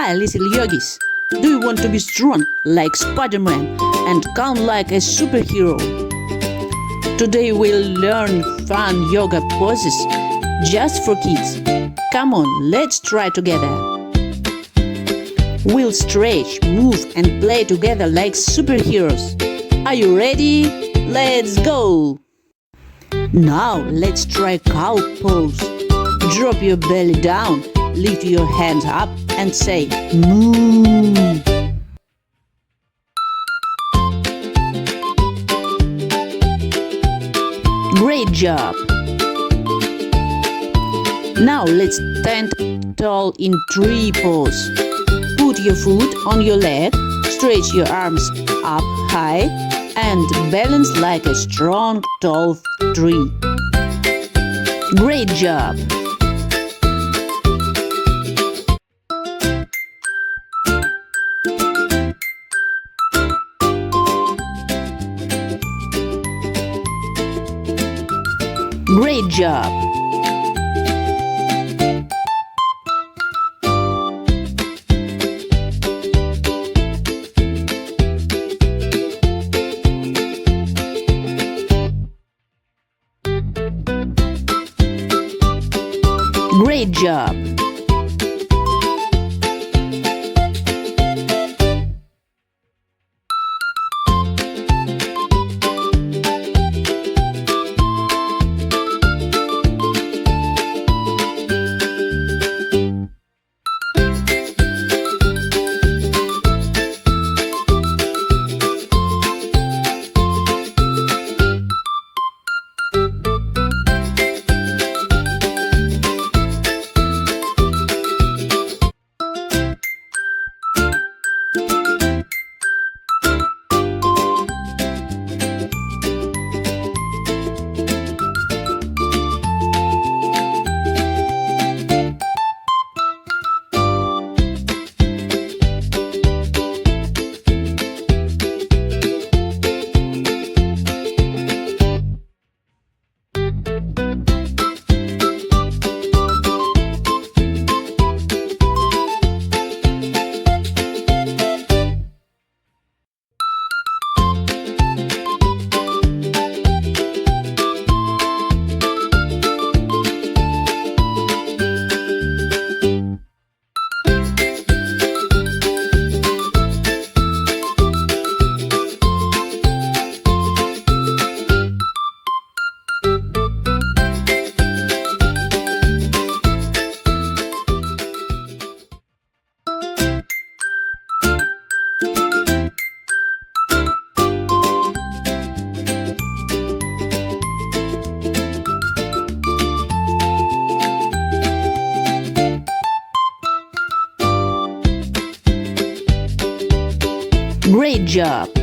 Hi, little yogis. Do you want to be strong like Spider-Man and calm like a superhero? Today we'll learn fun yoga poses just for kids. Come on, let's try together. We'll stretch, move and play together like superheroes. Are you ready? Let's go! Now let's try cow pose. Drop your belly down, lift your hands up and say moo. Great job! Now let's stand tall in tree pose. Put your foot on your leg, stretch your arms up high and balance like a strong, tall tree. Great job! Great job! Great job! Great job!